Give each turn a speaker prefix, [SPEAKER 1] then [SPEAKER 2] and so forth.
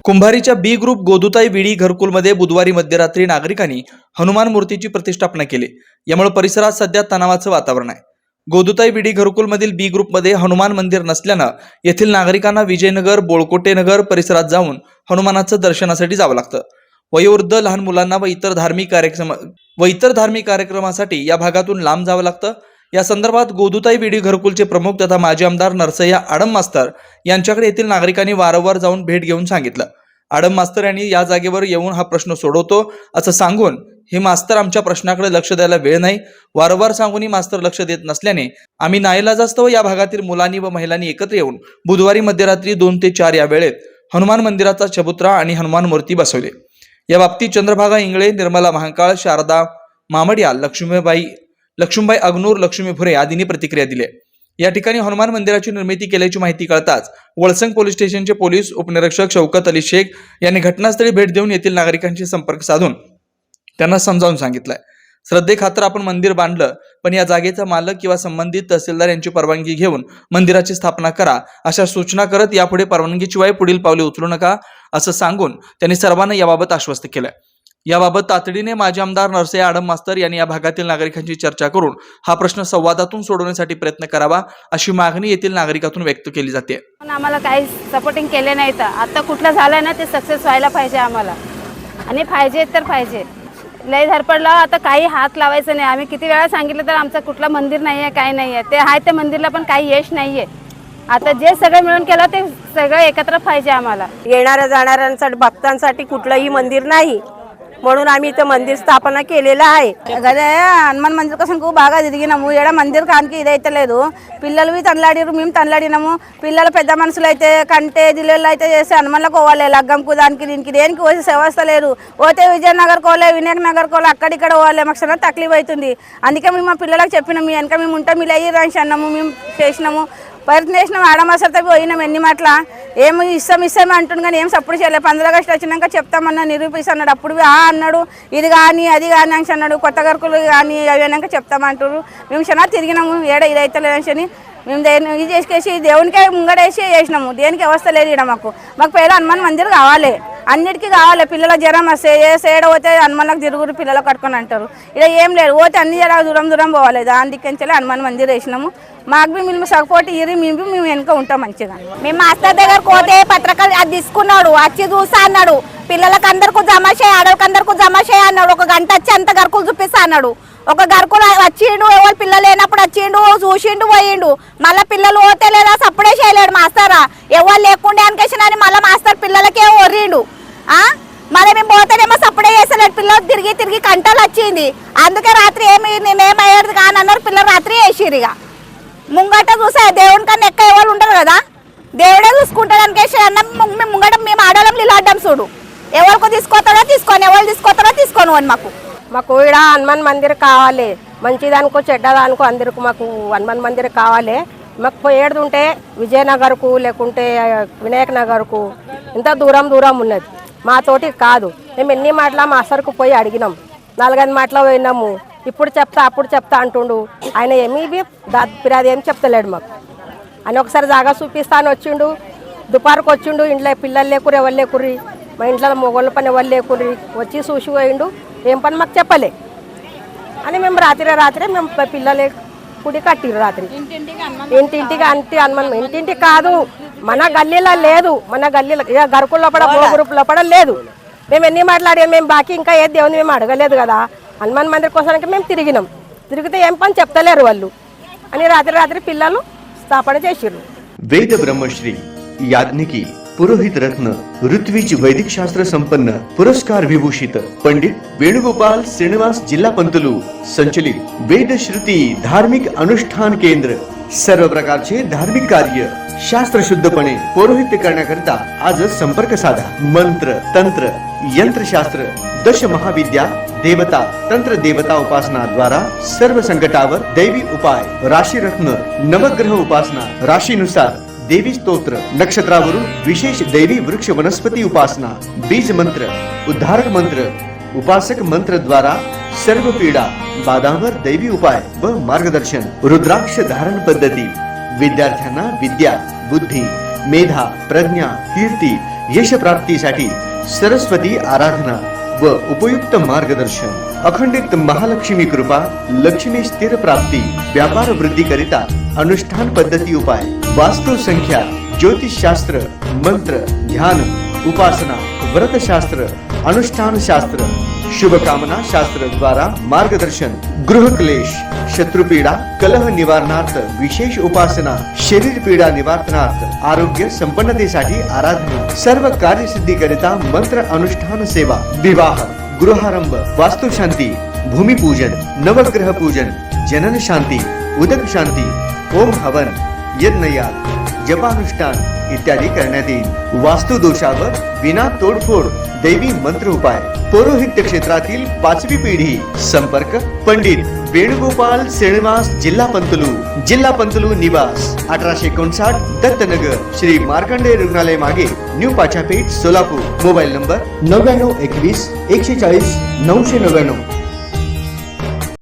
[SPEAKER 1] कुंभारीच्या बी group गोदुताई विडी घरकुलमध्ये बुधवारी मध्यरात्री नागरिकांनी हनुमान मूर्तीची प्रतिष्ठापना केली। यामुळे परिसरात सध्या तणावाचं वातावरण आहे। गोदुताई विडी घरकुलमधील बी ग्रुपमध्ये हनुमान मंदिर नसल्यानं येथील नागरिकांना विजयनगर, बोळकोटे नगर परिसरात जाऊन हनुमानाचं दर्शनासाठी जावं लागतं। वयोवृद्ध, लहान मुलांना व इतर धार्मिक कार्यक्रमासाठी या भागातून लांब जावं लागतं। या संदर्भात गोदुताई विडी घरकुलचे प्रमुख तथा माजी आमदार नरसय्या आडम मास्तर यांच्याकडे येथील नागरिकांनी वारंवार जाऊन भेट घेऊन सांगितलं। आडम मास्तर यांनी या जागेवर येऊन हा प्रश्न सोडवतो असं सांगून हे मास्तर आमच्या प्रश्नाकडे लक्ष द्यायला वेळ नाही, वारंवार सांगूनही मास्तर लक्ष देत नसल्याने आम्ही नाईलाजास्तव या भागातील मुलांनी व महिलांनी एकत्र येऊन बुधवारी मध्यरात्री 2 ते 4 या वेळेत हनुमान मंदिराचा चबुतरा आणि हनुमान मूर्ती बसवली। या बाबतीत चंद्रभागा इंगळे, निर्मला महाकाळ, शारदा मामडिया, लक्ष्मीबाई अग्नूर, लक्ष्मी भुरे आदींनी प्रतिक्रिया दिली। या ठिकाणी हनुमान मंदिराची निर्मिती केल्याची माहिती कळताच वळसंग पोलीस स्टेशनचे पोलीस उपनिरीक्षक शौकत अली शेख यांनी घटनास्थळी भेट देऊन येथील नागरिकांशी संपर्क साधून त्यांना समजावून सांगितलंय। श्रद्धेखातर आपण मंदिर बांधलं, पण या जागेचा मालक किंवा संबंधित तहसीलदार यांची परवानगी घेऊन मंदिराची स्थापना करा अशा सूचना करत यापुढे परवानगीशिवाय पुढील पावले उचलू नका असं सांगून त्यांनी सर्वांना याबाबत आश्वस्त केलं। याबाबत तातडीने माजी आमदार नरसय्या आडम मास्तर यांनी या भागातील नागरिकांची चर्चा करून हा प्रश्न संवादातून सोडवण्यासाठी प्रयत्न करावा अशी मागणी येथील नागरिकातून व्यक्त केली जाते।
[SPEAKER 2] आम्हाला काही सपोर्टिंग केले नाही तर आता कुठलं झालं ना ते सक्सेस व्हायला पाहिजे आम्हाला, आणि पाहिजे तर पाहिजे। लय धडपडला आता काही हात लावायचं नाही। आम्ही किती वेळा सांगितलं तर आमचं कुठलं मंदिर नाहीये, काही नाहीये, ते आहे त्या मंदिरला पण काही यश नाहीये। आता जे सगळं मिळून केलं ते सगळं एकत्र पाहिजे आम्हाला।
[SPEAKER 3] येणाऱ्या जाणाऱ्यांसाठी भक्तांसाठी कुठलंही मंदिर नाही म्हणून आम्ही इथं मंदिर स्थापना केलेलं आहे।
[SPEAKER 2] హనుమాన్ మందిర్ కోసం బాగా తిరిగినాము। ఏడ మందిర్ కానికి ఇదైతే లేదు, పిల్లలు తనలాడిరు, మేము తనలాడినాము। పిల్లలు పెద్ద మనుషులు అయితే కంటే జిల్లాలో అయితే చేసి హనుమాన్లకు పోవాలి, లగ్గంకు దానికి దీనికి దేనికి పోసి వ్యవస్థ లేదు। పోతే విజయనగర్ కోలే, వినాయక్ నగర్ కోలే, అక్కడిక్కడ పోవాలి, మాకు చాలా తక్లీఫ్ అవుతుంది। అందుకే మేము మా పిల్లలకు చెప్పినాము, మీ వెనక మేము ఉంటాం, మీరు అయ్యి రాసి అన్నాము, మేము చేసినాము, ప్రయత్నం చేసినాము। ఆడమాసరితో పోయినాం ఎన్ని మాటల ఏమి ఇస్తాం అంటుండు కానీ ఏం సపోర్ట్ చేయలేదు। 15 ఆగస్టు వచ్చినాక చెప్తామన్నా, నిరూపిస్తున్నాడు, అప్పుడు అన్నాడు ఇది కానీ అది కానీ అని అన్నాడు, కొత్త గరుకులు కానీ అవి అయినాక చెప్తామంటారు। మేము చాలా తిరిగినాము, ఏడ ఇదైతే లేదని మేము ఇది చేసుకేసి దేవునికే ముంగడేసి చేసినాము, దేనికి వ్యవస్థ లేదు ఇక్కడ మాకు పేరు హనుమాన్ మందిర్ కావాలి, అన్నిటికీ కావాలి। పిల్లల జ్వరం వస్తే ఏడ పోతే హనుమాన్లకు తిరుగురు పిల్లలు కట్టుకొని అంటారు, ఇక్కడ ఏం లేదు, పోతే అన్ని దూరం పోవాలి, దాని దిక్కించాలి హనుమాన్ మందిర్ వేసినాము। మాకు మేము సపోర్ట్ ఇయ్యి, మేము వెనుక ఉంటాం మంచిగా।
[SPEAKER 4] మేము మాస్టర్ దగ్గర పోతే పత్రికలు అది తీసుకున్నాడు, వచ్చి చూసా అన్నాడు, పిల్లలకు అందరికీ జమ చేయ, ఆడవాళ్ళకి అందరికీ జమ చేయ అన్నాడు। 1 గంట వచ్చి అంత గరుకులు చూపిస్తా అన్నాడు। ఒక గరుకులు వచ్చిండు, ఎవరు పిల్లలు లేనప్పుడు వచ్చిండు, చూసిండు, పోయిండు, మళ్ళీ పిల్లలు పోతే లేదా సప్పుడే చేయలేడు మాస్టర్। ఎవరు లేకుండే అనికేసిన అని మళ్ళీ మాస్టర్ పిల్లలకే ఒర్రిండు। మరి మేము పోతేనేమో సప్పుడే చేసలేడు, పిల్లలు తిరిగి కంటలు వచ్చింది। అందుకే రాత్రి నేనేమయ్యేది కానీ అన్నారు, పిల్లలు రాత్రి వేసిరు। ఇక ముంగట చూసా దేవుని కన్నా ఎక్క ఎవరు ఉండరు కదా, దేవుడే చూసుకుంటాడు అనికేసి అన్న ముంగట మేము ఆడవాళ్ళం నిలబడ్డాం చూడు, ఎవరికి తీసుకోతారో తీసుకొని, ఎవరు తీసుకోతారో తీసుకోను అని
[SPEAKER 3] మాకు ఇక్కడ హనుమాన్ మందిర్ కావాలి, మంచిదానికో చెడ్డదానికో అందరికి మాకు హనుమాన్ మందిర్ కావాలి। మాకు పోయేది ఉంటే విజయనగర్కు లేకుంటే వినాయక్ నగర్కు ఇంత దూరం ఉన్నది, మాతోటి కాదు। మేము ఎన్ని మాటల మాస్టర్కు పోయి అడిగినాం, 4-5 మాటలు పోయినాము, ఇప్పుడు చెప్తా అప్పుడు చెప్తా అంటుండు ఆయన, ఏమీ ఫిర్యాదు ఏం చెప్తలేడు మాకు అని। ఒకసారి జాగా చూపిస్తాను వచ్చిండు, దుపారుకు వచ్చిండు, ఇంట్లో పిల్లలు లేకుర్రి, ఎవరు లేకుర్రి, మా ఇంట్లో మొగోళ్ళ పని ఎవరు లేకుర్రి, వచ్చి చూసి పోయిండు, ఏం పని మాకు చెప్పలే అని మేము రాత్రి మేము పిల్లలే కుడి కట్టిరు రాత్రి ఇంటింటికి హనుమాన్ ఇంటింటికి కాదు, మన గల్లీలో లేదు, మన గల్లీలో గరుకుల లోపల గ్రూప్ లోపల లేదు। మేము ఎన్ని మాట్లాడాం, మేము బాకీ ఇంకా ఏ దేవుని మేము అడగలేదు కదా, హనుమాన్ మందిర్ కోసానికి మేము తిరిగితే ఏం పని చెప్తలేరు వాళ్ళు అని రాత్రి పిల్లలు స్థాపన చేసిర్రు।
[SPEAKER 5] वेद ब्रह्मश्री याज्ञिकी पुरोहित रत्न ऋत्विज वैदिक शास्त्र संपन्न पुरस्कार विभूषित पंडित वेणुगोपाल श्रीनिवास जिल्हा पंतलू संचलित वेद श्रुती धार्मिक अनुष्ठान केंद्र सर्व प्रकारचे धार्मिक कार्य शास्त्र शुद्धपणे पौरोहित्य करण्याकरिता आजच संपर्क साधा। मंत्र, तंत्र, यंत्रशास्त्र, दश महाविद्या, देवता, तंत्र देवता उपासना द्वारा सर्व संकटावर दैवी उपाय, राशी रत्न, नवग्रह उपासना, राशीनुसार देवी स्तोत्र, नक्षत्रावरून विशेष दैवी वृक्ष वनस्पती उपासना, बीज मंत्र, उद्धारक मंत्र, उपासक मंत्र द्वारा सर्व पीडा बाधांवर दैवी उपाय व मार्गदर्शन, रुद्राक्ष धारण पद्धती, विद्यार्थ्यांना विद्या, बुद्धी, मेधा, प्रज्ञा, कीर्ती, यश प्राप्तीसाठी सरस्वती आराधना व उपयुक्त मार्गदर्शन, अखंडित महालक्ष्मी कृपा, लक्ष्मी स्थिर प्राप्ती, व्यापार वृद्धी करिता अनुष्ठान पद्धती उपाय, वास्तु संख्या, ज्योतिष शास्त्र, मंत्र, ध्यान, उपासना, व्रत शास्त्र, अनुष्ठान शास्त्र, शुभकामना शास्त्र द्वारा मार्गदर्शन, गृह क्लेश, शत्रुपीडा, कलह निवारणार्थ विशेष उपासना, शरीर पीडा निवारणार्थ आरोग्य संपन्नतेसाठी आराधना, सर्व कार्यसिद्धी करिता मंत्र अनुष्ठान सेवा, विवाह, गृहारंभ, वास्तुशांती, भूमिपूजन, नवग्रह पूजन, जनन शांती, उदक शांती, ओम हवन, यज्ञयाग, जपानुष्ठान इत्यादी करण्यात येईल. वास्तु दोषावर विना तोडफोड दैवी मंत्र उपाय. पौरोहित्य क्षेत्रातील 5वी पिढी. संपर्क पंडित वेणुगोपाल श्रीनिवास, जिल्हा पंतलू निवास 1859 दत्तनगर, श्री मार्कंडेय रुग्णालय मागे, new Pachapeth, Solapur. Mobile number 9921 140 999.